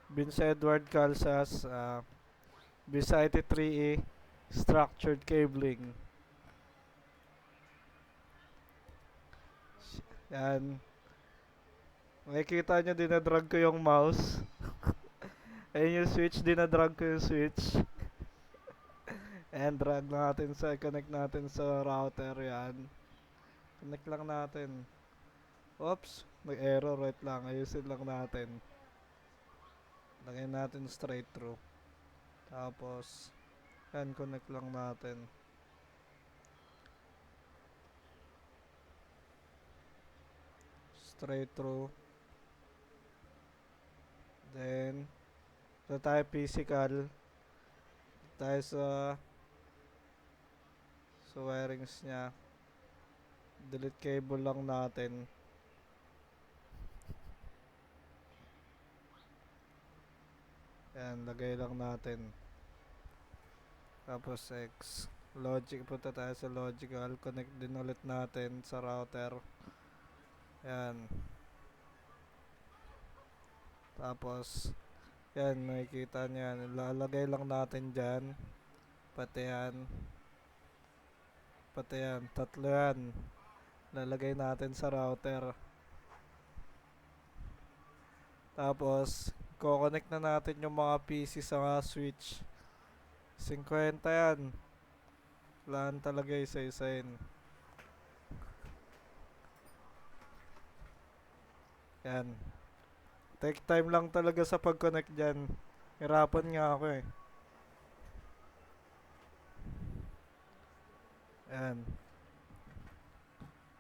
Vince Edward Calzas, BSIT 3E, structured cabling. Yan. Makikita nyo, dinadrag ko yung mouse. Ayun yung switch, dinadrag ko yung switch. And drag natin sa, connect natin sa router yan. Connect lang natin. Oops, nag-error, wait lang, ayusin lang natin. Lagyan natin straight through. Tapos, yan, connect lang natin. Straight through. Then, ito tayo physical. Tayo sa wirings nya. Delete cable lang natin. Yan, lagay lang natin. Tapos X. Logic, punta tayo sa logical. Connect din ulit natin sa router. Yan. Tapos, yan, makikita nyo yan. Lalagay lang natin dyan. Pati yan. Pati yan. Tatlo yan. Lalagay natin sa router. Tapos, ko-connect na natin yung mga PC sa mga switch. 50 yan. Kailangan talaga isa-isain. Yan. Take time lang talaga sa pag-connect dyan. Hirapan nga ako eh. Yan.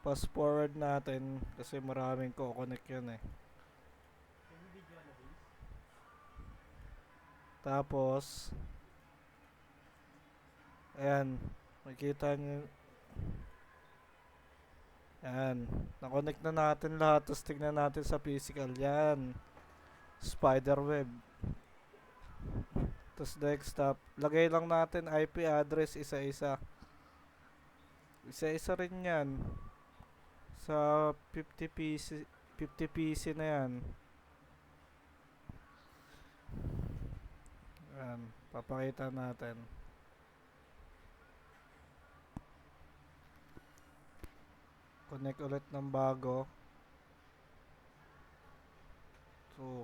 Fast forward natin kasi maraming ko-connect yun eh. Tapos, ayan, makikita nyo, ayan, na-connect na natin lahat, tapos tignan natin sa physical, yan, spider web, tapos desktop, lagay lang natin IP address isa-isa, isa-isa rin yan, sa 50 PC, 50 PC na yan, ayan, papakita natin. Connect ulit ng bago. So,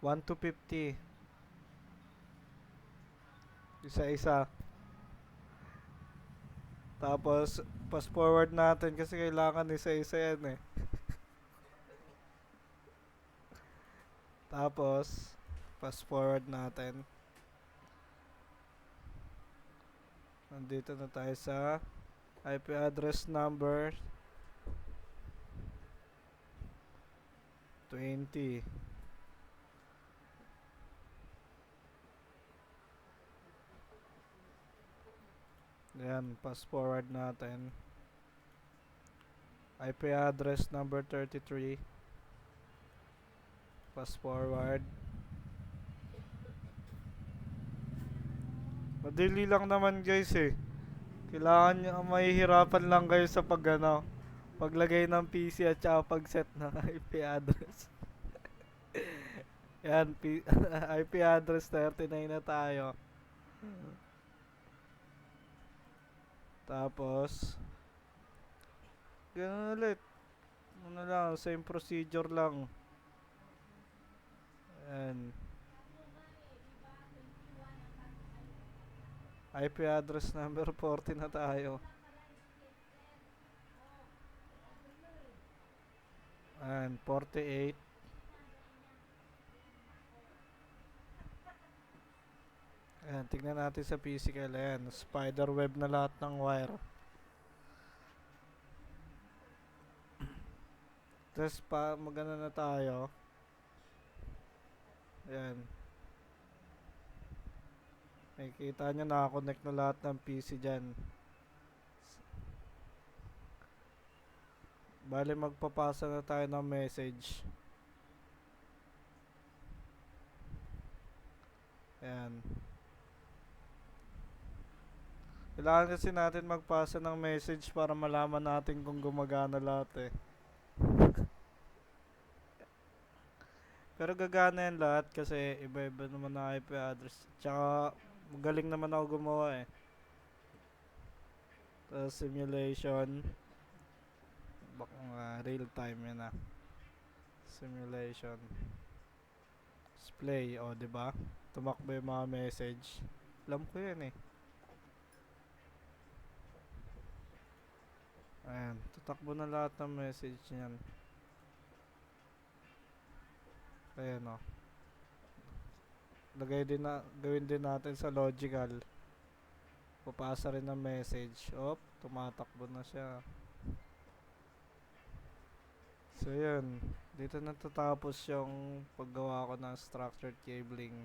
1 to 50. Isa-isa. Tapos, fast forward natin kasi kailangan isa-isa yan eh. Tapos, fast forward natin. Nandito na tayo sa IP address number 20. Ayan, fast forward natin. IP address number 33. Fast forward. Madali lang naman guys eh. Kailangan nyo, mahihirapan lang kayo sa paglagay ng PC at saka pag-set ng IP address. Yan, IP address 39 na tayo. Tapos, ganun ulit. Ano lang, same procedure lang. Yan. IP address number 40 na tayo. Ayan, 48. Ayan, tignan natin sa physical. Ayan, spider web na lahat ng wire. Tapos magana na tayo. Ayan. Makikita nyo nakakonect na lahat ng PC dyan. Bale magpapasa na tayo ng message. Ayan. Kailangan kasi natin magpasa ng message para malaman natin kung gumagana lahat eh. Pero gagana yan lahat kasi iba-iba naman na IP address. Tsaka magaling naman ako gumawa eh. Tapos simulation. Baka real time yan ah. Simulation. Display, o, di ba? Tumakbo yung mga message. Alam ko yan eh. Ayan, tutakbo na lahat ng message niyan. Ayan o. Gawin din natin sa logical. Papasa rin ng message. Op, tumatakbo na siya. So yun, dito natatapos yung paggawa ko ng structured cabling.